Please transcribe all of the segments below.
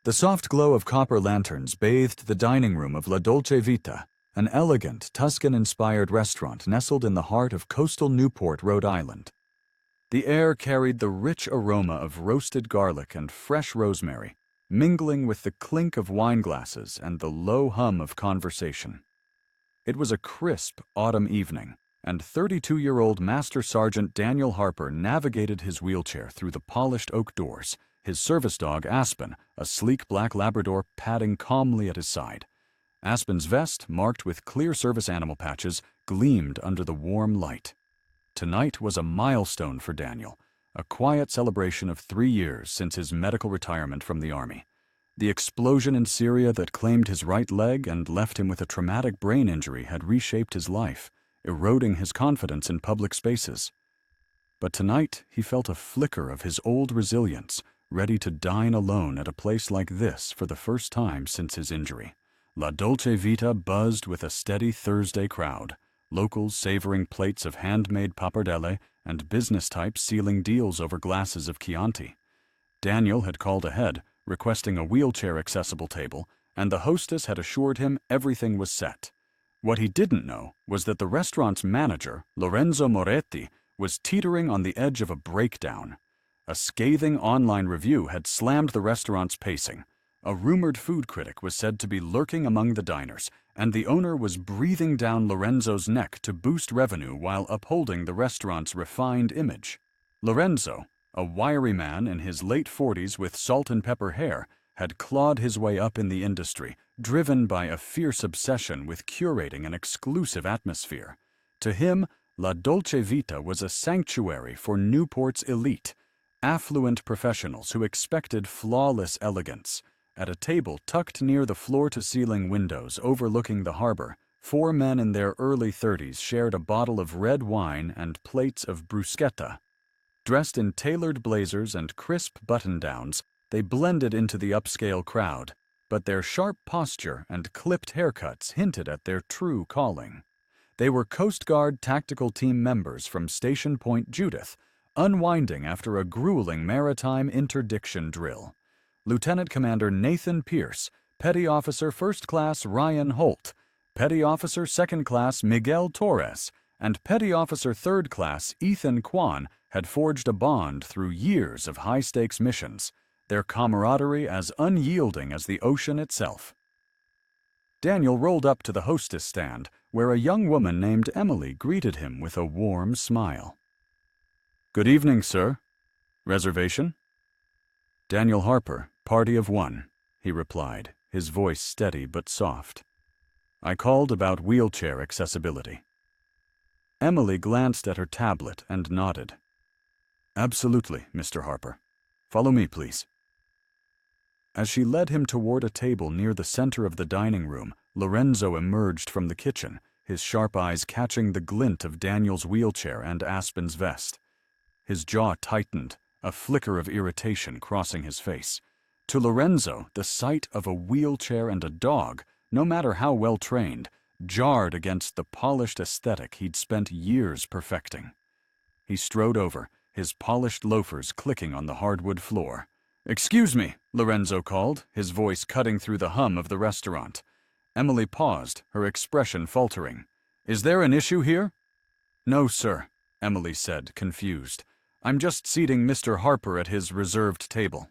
The soft glow of copper lanterns bathed the dining room of La Dolce Vita, an elegant, Tuscan-inspired restaurant nestled in the heart of coastal Newport, Rhode Island. The air carried the rich aroma of roasted garlic and fresh rosemary, mingling with the clink of wine glasses and the low hum of conversation. It was a crisp autumn evening, and 32-year-old Master Sergeant Daniel Harper navigated his wheelchair through the polished oak doors, his service dog Aspen, a sleek black Labrador, padding calmly at his side. Aspen's vest, marked with clear service animal patches, gleamed under the warm light. Tonight was a milestone for Daniel, a quiet celebration of 3 years since his medical retirement from the Army. The explosion in Syria that claimed his right leg and left him with a traumatic brain injury had reshaped his life, eroding his confidence in public spaces. But tonight he felt a flicker of his old resilience, ready to dine alone at a place like this for the first time since his injury. La Dolce Vita buzzed with a steady Thursday crowd, locals savoring plates of handmade pappardelle and business types sealing deals over glasses of Chianti. Daniel had called ahead, requesting a wheelchair-accessible table, and the hostess had assured him everything was set. What he didn't know was that the restaurant's manager, Lorenzo Moretti, was teetering on the edge of a breakdown. A scathing online review had slammed the restaurant's pacing. A rumored food critic was said to be lurking among the diners, and the owner was breathing down Lorenzo's neck to boost revenue while upholding the restaurant's refined image. Lorenzo, a wiry man in his late 40s with salt and pepper hair, had clawed his way up in the industry, driven by a fierce obsession with curating an exclusive atmosphere. To him, La Dolce Vita was a sanctuary for Newport's elite, affluent professionals who expected flawless elegance. At a table tucked near the floor-to-ceiling windows overlooking the harbor, 4 men in their early 30s shared a bottle of red wine and plates of bruschetta. Dressed in tailored blazers and crisp button-downs, they blended into the upscale crowd, but their sharp posture and clipped haircuts hinted at their true calling. They were Coast Guard tactical team members from Station Point Judith, unwinding after a grueling maritime interdiction drill. Lieutenant Commander Nathan Pierce, Petty Officer First Class Ryan Holt, Petty Officer Second Class Miguel Torres, and Petty Officer Third Class Ethan Kwan had forged a bond through years of high-stakes missions, their camaraderie as unyielding as the ocean itself. Daniel rolled up to the hostess stand, where a young woman named Emily greeted him with a warm smile. "Good evening, sir. Reservation?" "Daniel Harper, party of 1, he replied, his voice steady but soft. "I called about wheelchair accessibility." Emily glanced at her tablet and nodded. "Absolutely, Mr. Harper. Follow me, please." As she led him toward a table near the center of the dining room, Lorenzo emerged from the kitchen, his sharp eyes catching the glint of Daniel's wheelchair and Aspen's vest. His jaw tightened, a flicker of irritation crossing his face. To Lorenzo, the sight of a wheelchair and a dog, no matter how well trained, jarred against the polished aesthetic he'd spent years perfecting. He strode over, his polished loafers clicking on the hardwood floor. "Excuse me," Lorenzo called, his voice cutting through the hum of the restaurant. Emily paused, her expression faltering. "Is there an issue here?" "No, sir," Emily said, confused. "I'm just seating Mr. Harper at his reserved table."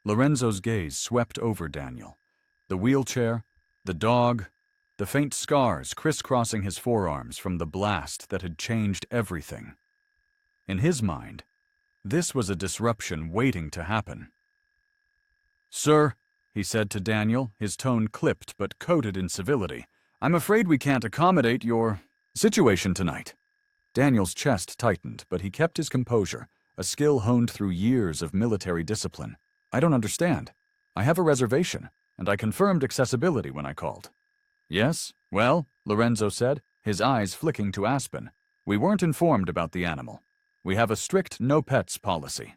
Lorenzo's gaze swept over Daniel. The wheelchair, the dog, the faint scars crisscrossing his forearms from the blast that had changed everything. In his mind, this was a disruption waiting to happen. "Sir," he said to Daniel, his tone clipped but coated in civility, "I'm afraid we can't accommodate your situation tonight." Daniel's chest tightened, but he kept his composure, a skill honed through years of military discipline. "I don't understand. I have a reservation, and I confirmed accessibility when I called." "Yes? Well," Lorenzo said, his eyes flicking to Aspen, "we weren't informed about the animal. We have a strict no-pets policy."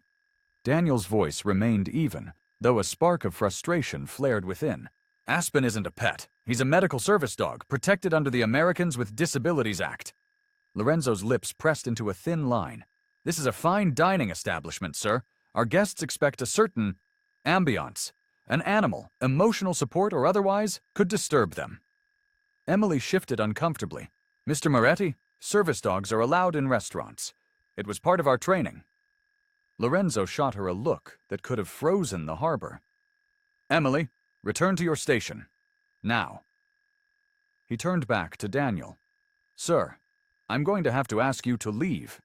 Daniel's voice remained even, though a spark of frustration flared within. "Aspen isn't a pet. He's a medical service dog, protected under the Americans with Disabilities Act." Lorenzo's lips pressed into a thin line. "This is a fine dining establishment, sir. Our guests expect a certain ambiance. An animal, emotional support or otherwise, could disturb them. Emily shifted uncomfortably. Mr. Moretti, service dogs are allowed in restaurants. It was part of our training. Lorenzo shot her a look that could have frozen the harbor. Emily, return to your station. Now. He turned back to Daniel. Sir, I'm going to have to ask you to leave.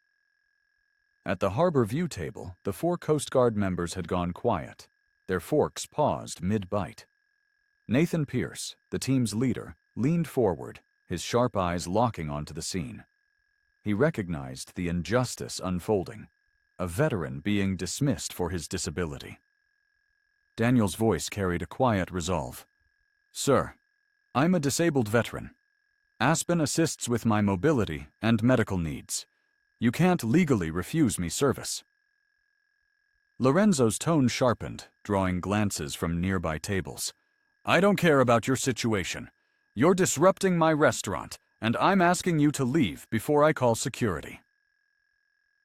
At the harbor view table, the 4 Coast Guard members had gone quiet. Their forks paused mid-bite. Nathan Pierce, the team's leader, leaned forward, his sharp eyes locking onto the scene. He recognized the injustice unfolding, a veteran being dismissed for his disability. Daniel's voice carried a quiet resolve. Sir, I'm a disabled veteran. Aspen assists with my mobility and medical needs. You can't legally refuse me service. Lorenzo's tone sharpened, drawing glances from nearby tables. I don't care about your situation. You're disrupting my restaurant, and I'm asking you to leave before I call security.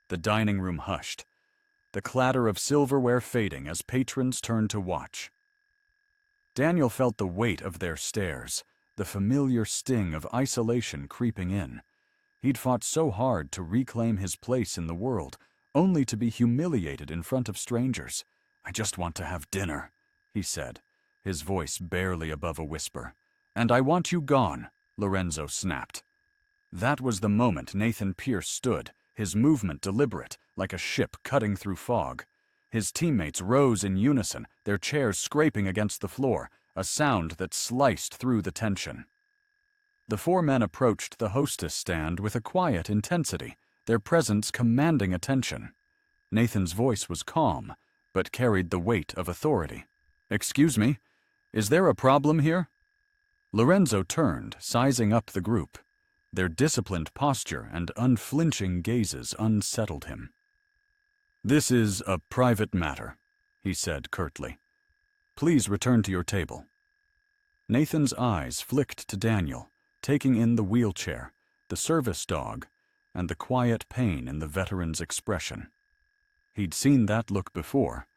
The dining room hushed, the clatter of silverware fading as patrons turned to watch. Daniel felt the weight of their stares, the familiar sting of isolation creeping in. He'd fought so hard to reclaim his place in the world, only to be humiliated in front of strangers. I just want to have dinner, he said, his voice barely above a whisper. And I want you gone, Lorenzo snapped. That was the moment Nathan Pierce stood, his movement deliberate, like a ship cutting through fog. His teammates rose in unison, their chairs scraping against the floor, a sound that sliced through the tension. The 4 men approached the hostess stand with a quiet intensity, their presence commanding attention. Nathan's voice was calm, but carried the weight of authority. Excuse me, is there a problem here? Lorenzo turned, sizing up the group. Their disciplined posture and unflinching gazes unsettled him. This is a private matter, he said curtly. Please return to your table. Nathan's eyes flicked to Daniel, taking in the wheelchair, the service dog, and the quiet pain in the veteran's expression. He'd seen that look before,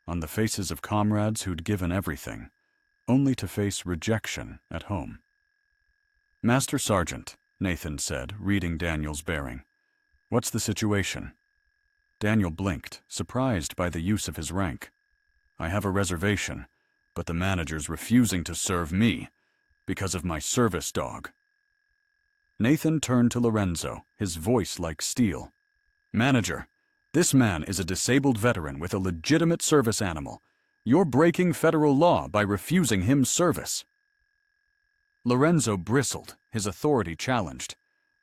on the faces of comrades who'd given everything, only to face rejection at home. Master Sergeant, Nathan said, reading Daniel's bearing. What's the situation? Daniel blinked, surprised by the use of his rank. I have a reservation, but the manager's refusing to serve me because of my service dog. Nathan turned to Lorenzo, his voice like steel. Manager, this man is a disabled veteran with a legitimate service animal. You're breaking federal law by refusing him service. Lorenzo bristled, his authority challenged.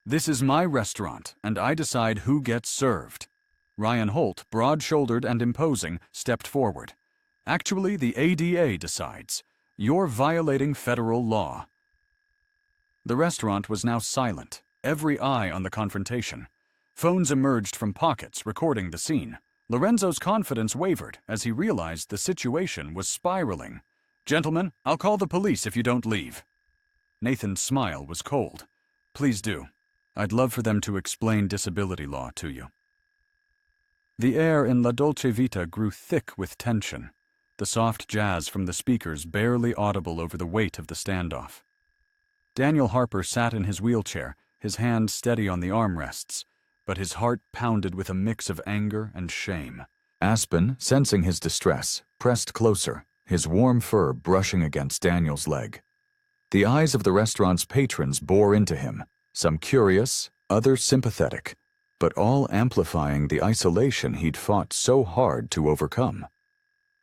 This is my restaurant, and I decide who gets served. Ryan Holt, broad-shouldered and imposing, stepped forward. Actually, the ADA decides. You're violating federal law. The restaurant was now silent, every eye on the confrontation. Phones emerged from pockets, recording the scene. Lorenzo's confidence wavered as he realized the situation was spiraling. Gentlemen, I'll call the police if you don't leave. Nathan's smile was cold. Please do. I'd love for them to explain disability law to you. The air in La Dolce Vita grew thick with tension, the soft jazz from the speakers barely audible over the weight of the standoff. Daniel Harper sat in his wheelchair, his hand steady on the armrests, but his heart pounded with a mix of anger and shame. Aspen, sensing his distress, pressed closer, his warm fur brushing against Daniel's leg. The eyes of the restaurant's patrons bore into him, some curious, others sympathetic, but all amplifying the isolation he'd fought so hard to overcome.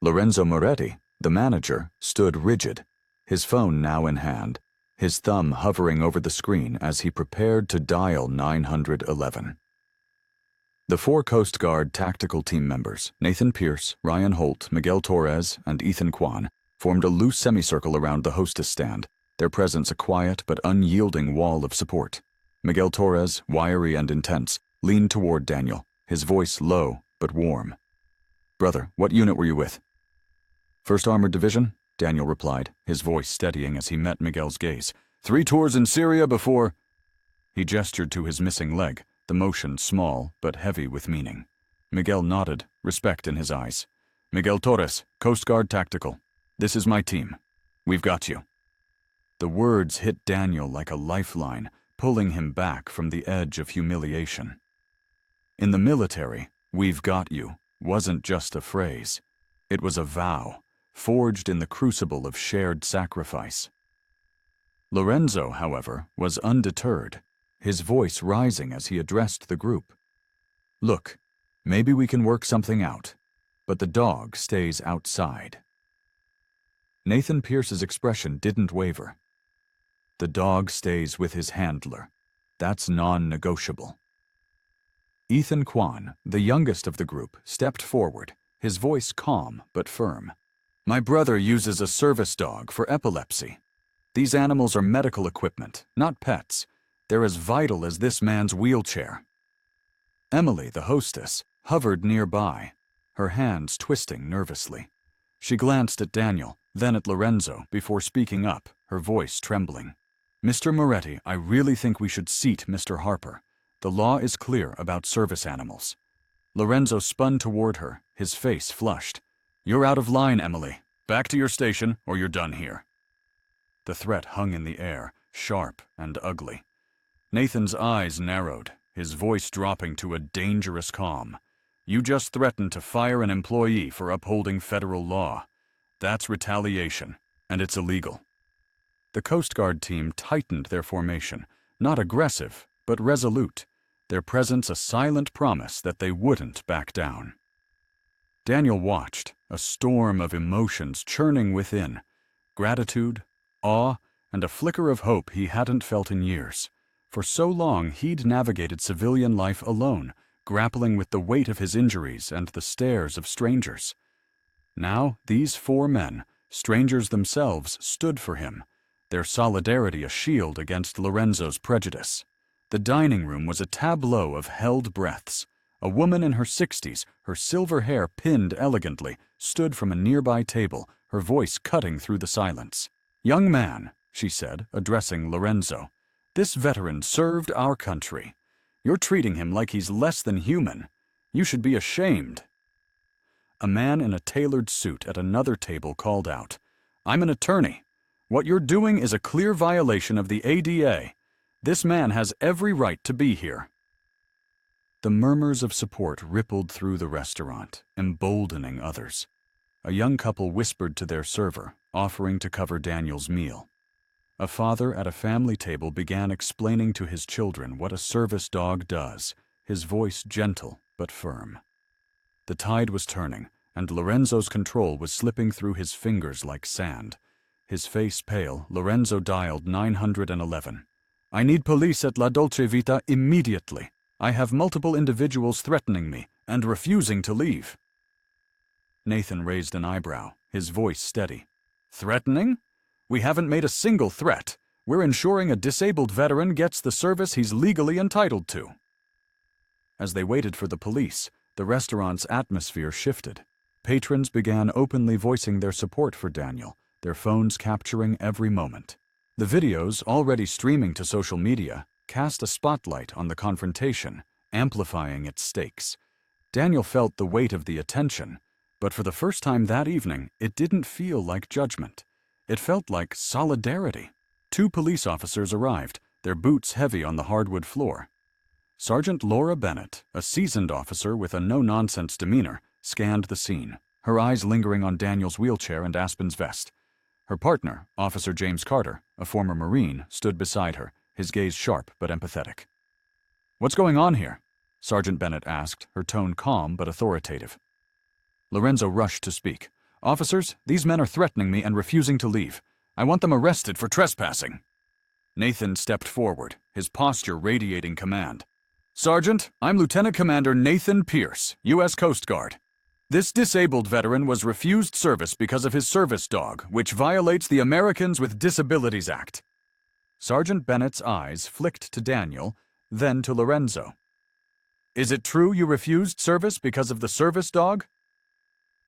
Lorenzo Moretti, the manager, stood rigid, his phone now in hand, his thumb hovering over the screen as he prepared to dial 911. The 4 Coast Guard tactical team members, Nathan Pierce, Ryan Holt, Miguel Torres, and Ethan Kwan, formed a loose semicircle around the hostess stand, their presence a quiet but unyielding wall of support. Miguel Torres, wiry and intense, leaned toward Daniel, his voice low but warm. Brother, what unit were you with? 1st Armored Division, Daniel replied, his voice steadying as he met Miguel's gaze. 3 tours in Syria before... He gestured to his missing leg, the motion small but heavy with meaning. Miguel nodded, respect in his eyes. Miguel Torres, Coast Guard Tactical. This is my team. We've got you." The words hit Daniel like a lifeline, pulling him back from the edge of humiliation. In the military, "we've got you" wasn't just a phrase. It was a vow, forged in the crucible of shared sacrifice. Lorenzo, however, was undeterred, his voice rising as he addressed the group. "Look, maybe we can work something out, but the dog stays outside." Nathan Pierce's expression didn't waver. "The dog stays with his handler. That's non-negotiable." Ethan Kwan, the youngest of the group, stepped forward, his voice calm but firm. "My brother uses a service dog for epilepsy. These animals are medical equipment, not pets. They're as vital as this man's wheelchair." Emily, the hostess, hovered nearby, her hands twisting nervously. She glanced at Daniel, then at Lorenzo, before speaking up, her voice trembling. "Mr. Moretti, I really think we should seat Mr. Harper. The law is clear about service animals." Lorenzo spun toward her, his face flushed. "You're out of line, Emily. Back to your station, or you're done here." The threat hung in the air, sharp and ugly. Nathan's eyes narrowed, his voice dropping to a dangerous calm. "You just threatened to fire an employee for upholding federal law. That's retaliation, and it's illegal." The Coast Guard team tightened their formation, not aggressive, but resolute, their presence a silent promise that they wouldn't back down. Daniel watched, a storm of emotions churning within, gratitude, awe, and a flicker of hope he hadn't felt in years. For so long he'd navigated civilian life alone, grappling with the weight of his injuries and the stares of strangers. Now these 4 men, strangers themselves, stood for him, their solidarity a shield against Lorenzo's prejudice. The dining room was a tableau of held breaths. A woman in her 60s, her silver hair pinned elegantly, stood from a nearby table, her voice cutting through the silence. "Young man," she said, addressing Lorenzo, "this veteran served our country. You're treating him like he's less than human. You should be ashamed." A man in a tailored suit at another table called out, "I'm an attorney. What you're doing is a clear violation of the ADA. This man has every right to be here." The murmurs of support rippled through the restaurant, emboldening others. A young couple whispered to their server, offering to cover Daniel's meal. A father at a family table began explaining to his children what a service dog does, his voice gentle but firm. The tide was turning, and Lorenzo's control was slipping through his fingers like sand. His face pale, Lorenzo dialed 911. "I need police at La Dolce Vita immediately. I have multiple individuals threatening me and refusing to leave." Nathan raised an eyebrow, his voice steady. "Threatening? We haven't made a single threat. We're ensuring a disabled veteran gets the service he's legally entitled to." As they waited for the police, the restaurant's atmosphere shifted. Patrons began openly voicing their support for Daniel, their phones capturing every moment. The videos, already streaming to social media, cast a spotlight on the confrontation, amplifying its stakes. Daniel felt the weight of the attention, but for the first time that evening, it didn't feel like judgment. It felt like solidarity. 2 police officers arrived, their boots heavy on the hardwood floor. Sergeant Laura Bennett, a seasoned officer with a no-nonsense demeanor, scanned the scene, her eyes lingering on Daniel's wheelchair and Aspen's vest. Her partner, Officer James Carter, a former Marine, stood beside her, his gaze sharp but empathetic. "What's going on here?" Sergeant Bennett asked, her tone calm but authoritative. Lorenzo rushed to speak. "Officers, these men are threatening me and refusing to leave. I want them arrested for trespassing." Nathan stepped forward, his posture radiating command. "Sergeant, I'm Lieutenant Commander Nathan Pierce, U.S. Coast Guard. This disabled veteran was refused service because of his service dog, which violates the Americans with Disabilities Act." Sergeant Bennett's eyes flicked to Daniel, then to Lorenzo. "Is it true you refused service because of the service dog?"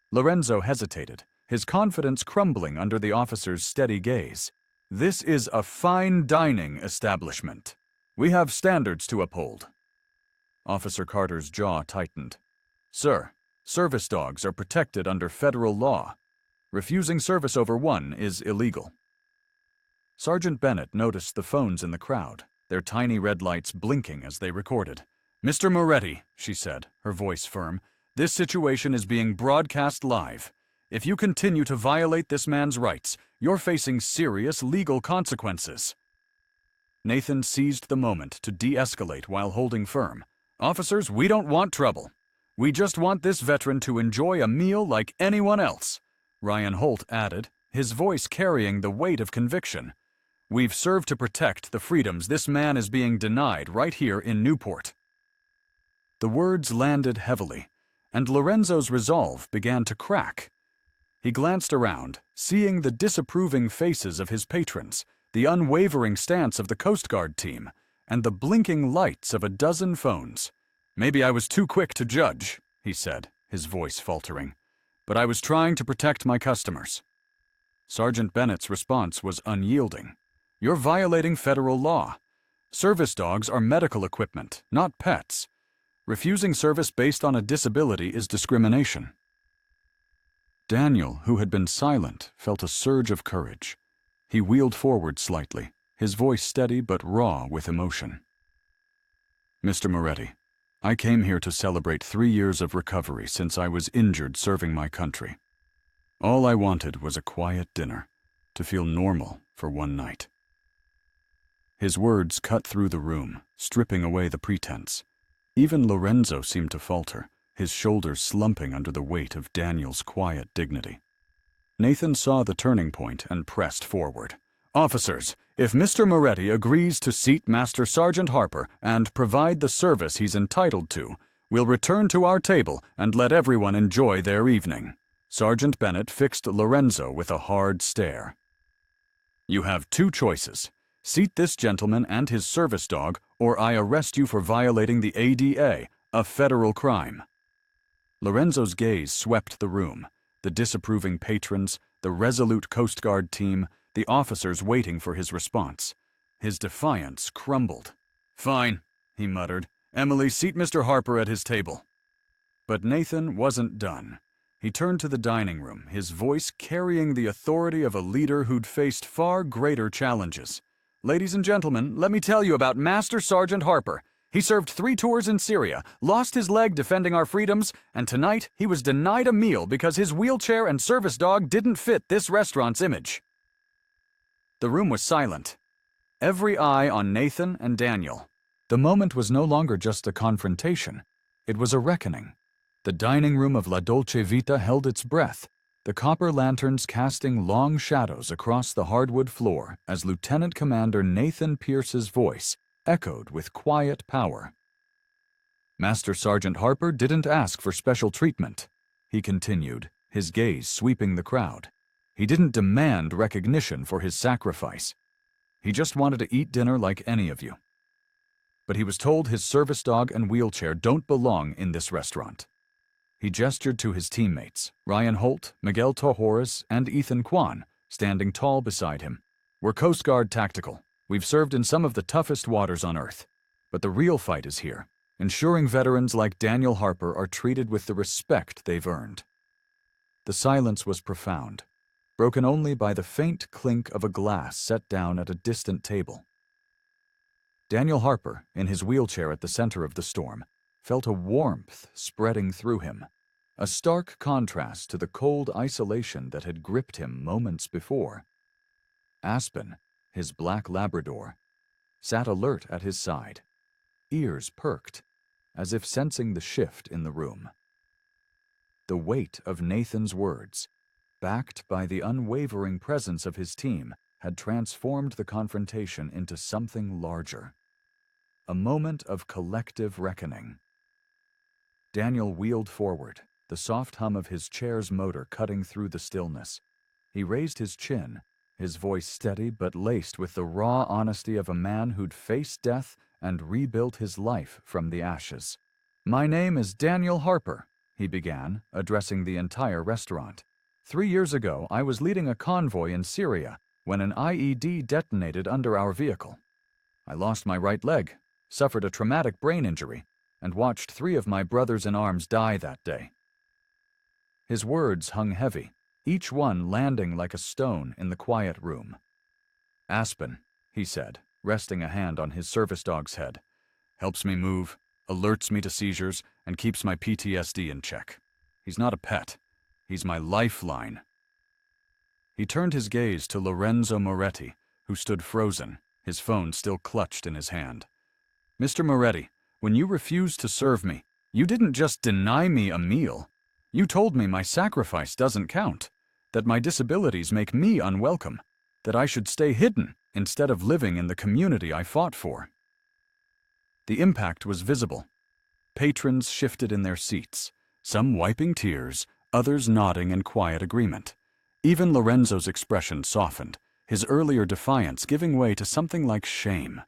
Lorenzo hesitated, his confidence crumbling under the officer's steady gaze. "This is a fine dining establishment. We have standards to uphold." Officer Carter's jaw tightened. "Sir, service dogs are protected under federal law." Refusing service over one is illegal. Sergeant Bennett noticed the phones in the crowd, their tiny red lights blinking as they recorded. "Mr. Moretti," she said, her voice firm, "this situation is being broadcast live. If you continue to violate this man's rights, you're facing serious legal consequences." Nathan seized the moment to de-escalate while holding firm. "Officers, we don't want trouble. We just want this veteran to enjoy a meal like anyone else," Ryan Holt added, his voice carrying the weight of conviction. "We've served to protect the freedoms this man is being denied right here in Newport." The words landed heavily, and Lorenzo's resolve began to crack. He glanced around, seeing the disapproving faces of his patrons, the unwavering stance of the Coast Guard team, and the blinking lights of a dozen phones. "Maybe I was too quick to judge," he said, his voice faltering, "but I was trying to protect my customers." Sergeant Bennett's response was unyielding. "You're violating federal law. Service dogs are medical equipment, not pets. Refusing service based on a disability is discrimination." Daniel, who had been silent, felt a surge of courage. He wheeled forward slightly, his voice steady but raw with emotion. "Mr. Moretti, I came here to celebrate 3 years of recovery since I was injured serving my country. All I wanted was a quiet dinner, to feel normal for one night." His words cut through the room, stripping away the pretense. Even Lorenzo seemed to falter, his shoulders slumping under the weight of Daniel's quiet dignity. Nathan saw the turning point and pressed forward. "Officers, if Mr. Moretti agrees to seat Master Sergeant Harper and provide the service he's entitled to, we'll return to our table and let everyone enjoy their evening." Sergeant Bennett fixed Lorenzo with a hard stare. "You have 2 choices. Seat this gentleman and his service dog, or I arrest you for violating the ADA, a federal crime." Lorenzo's gaze swept the room, the disapproving patrons, the resolute Coast Guard team, the officers waiting for his response. His defiance crumbled. "Fine," he muttered. "Emily, seat Mr. Harper at his table." But Nathan wasn't done. He turned to the dining room, his voice carrying the authority of a leader who'd faced far greater challenges. "Ladies and gentlemen, let me tell you about Master Sergeant Harper. He served 3 tours in Syria, lost his leg defending our freedoms, and tonight he was denied a meal because his wheelchair and service dog didn't fit this restaurant's image." The room was silent, every eye on Nathan and Daniel. The moment was no longer just a confrontation. It was a reckoning. The dining room of La Dolce Vita held its breath, the copper lanterns casting long shadows across the hardwood floor as Lieutenant Commander Nathan Pierce's voice echoed with quiet power. "Master Sergeant Harper didn't ask for special treatment," he continued, his gaze sweeping the crowd. "He didn't demand recognition for his sacrifice. He just wanted to eat dinner like any of you. But he was told his service dog and wheelchair don't belong in this restaurant." He gestured to his teammates, Ryan Holt, Miguel Torres, and Ethan Kwan, standing tall beside him. "We're Coast Guard Tactical. We've served in some of the toughest waters on Earth. But the real fight is here, ensuring veterans like Daniel Harper are treated with the respect they've earned." The silence was profound, broken only by the faint clink of a glass set down at a distant table. Daniel Harper, in his wheelchair at the center of the storm, felt a warmth spreading through him, a stark contrast to the cold isolation that had gripped him moments before. Aspen, his black Labrador, sat alert at his side, ears perked, as if sensing the shift in the room. The weight of Nathan's words, backed by the unwavering presence of his team, had transformed the confrontation into something larger. A moment of collective reckoning. Daniel wheeled forward, the soft hum of his chair's motor cutting through the stillness. He raised his chin, his voice steady but laced with the raw honesty of a man who'd faced death and rebuilt his life from the ashes. "My name is Daniel Harper," he began, addressing the entire restaurant. 3 years ago, I was leading a convoy in Syria when an IED detonated under our vehicle. I lost my right leg, suffered a traumatic brain injury, and watched 3 of my brothers in arms die that day." His words hung heavy, each one landing like a stone in the quiet room. "Aspen," he said, resting a hand on his service dog's head. "Helps me move, alerts me to seizures, and keeps my PTSD in check. He's not a pet. He's my lifeline." He turned his gaze to Lorenzo Moretti, who stood frozen, his phone still clutched in his hand. "Mr. Moretti, when you refused to serve me, you didn't just deny me a meal. You told me my sacrifice doesn't count, that my disabilities make me unwelcome, that I should stay hidden instead of living in the community I fought for." The impact was visible. Patrons shifted in their seats, some wiping tears, others nodding in quiet agreement. Even Lorenzo's expression softened, his earlier defiance giving way to something like shame.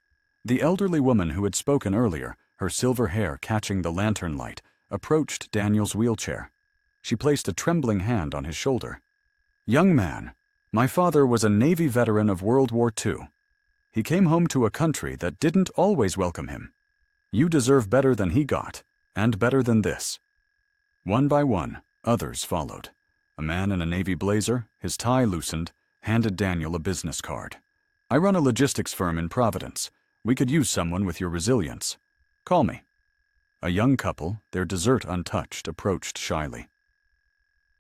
The elderly woman who had spoken earlier, her silver hair catching the lantern light, approached Daniel's wheelchair. She placed a trembling hand on his shoulder. "Young man, my father was a Navy veteran of World War II. He came home to a country that didn't always welcome him. You deserve better than he got, and better than this." One by one, others followed. A man in a Navy blazer, his tie loosened, handed Daniel a business card. "I run a logistics firm in Providence. We could use someone with your resilience. Call me." A young couple, their dessert untouched, approached shyly.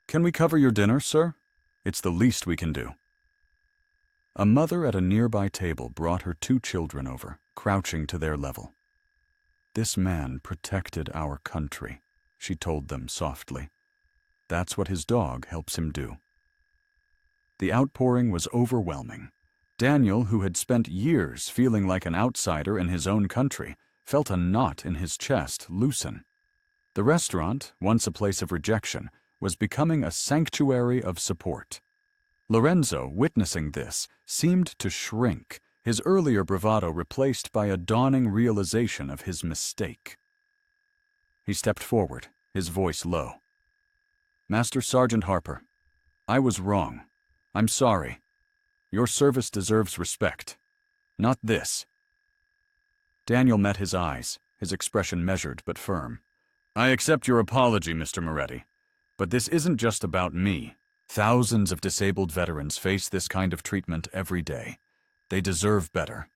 "Can we cover your dinner, sir? It's the least we can do." A mother at a nearby table brought her 2 children over, crouching to their level. "This man protected our country," she told them softly. "That's what his dog helps him do." The outpouring was overwhelming. Daniel, who had spent years feeling like an outsider in his own country, felt a knot in his chest loosen. The restaurant, once a place of rejection, was becoming a sanctuary of support. Lorenzo, witnessing this, seemed to shrink, his earlier bravado replaced by a dawning realization of his mistake. He stepped forward, his voice low. "Master Sergeant Harper, I was wrong. I'm sorry. Your service deserves respect. Not this." Daniel met his eyes, his expression measured but firm. "I accept your apology, Mr. Moretti. But this isn't just about me. Thousands of disabled veterans face this kind of treatment every day. They deserve better."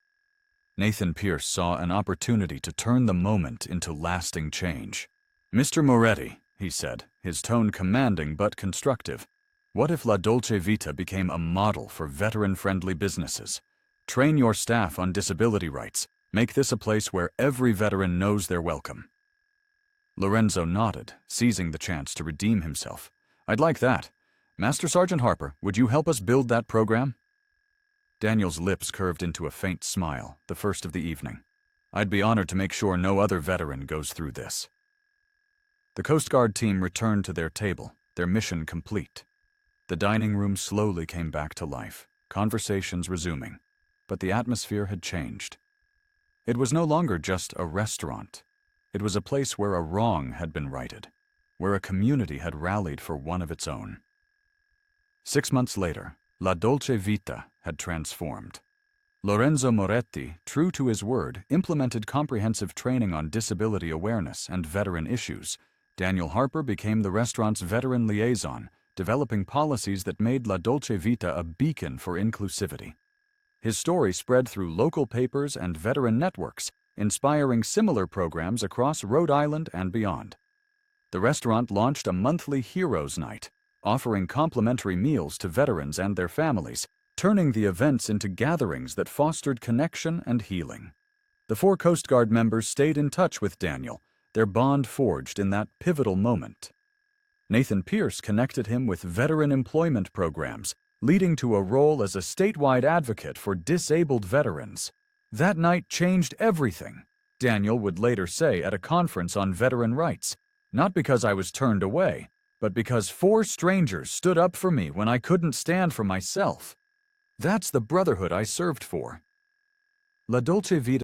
Nathan Pierce saw an opportunity to turn the moment into lasting change. "Mr. Moretti," he said, his tone commanding but constructive, "what if La Dolce Vita became a model for veteran-friendly businesses? Train your staff on disability rights. Make this a place where every veteran knows they're welcome." Lorenzo nodded, seizing the chance to redeem himself. "I'd like that. Master Sergeant Harper, would you help us build that program?" Daniel's lips curved into a faint smile, the first of the evening. "I'd be honored to make sure no other veteran goes through this." The Coast Guard team returned to their table, their mission complete. The dining room slowly came back to life, conversations resuming, but the atmosphere had changed. It was no longer just a restaurant. It was a place where a wrong had been righted, where a community had rallied for one of its own. 6 months later, La Dolce Vita had transformed. Lorenzo Moretti, true to his word, implemented comprehensive training on disability awareness and veteran issues. Daniel Harper became the restaurant's veteran liaison, developing policies that made La Dolce Vita a beacon for inclusivity. His story spread through local papers and veteran networks, inspiring similar programs across Rhode Island and beyond. The restaurant launched a monthly Heroes Night, offering complimentary meals to veterans and their families, turning the events into gatherings that fostered connection and healing. The 4 Coast Guard members stayed in touch with Daniel, their bond forged in that pivotal moment. Nathan Pierce connected him with veteran employment programs, leading to a role as a statewide advocate for disabled veterans. "That night changed everything," Daniel would later say at a conference on veteran rights, "not because I was turned away, but because 4 strangers stood up for me when I couldn't stand for myself. That's the brotherhood I served for." La Dolce Vita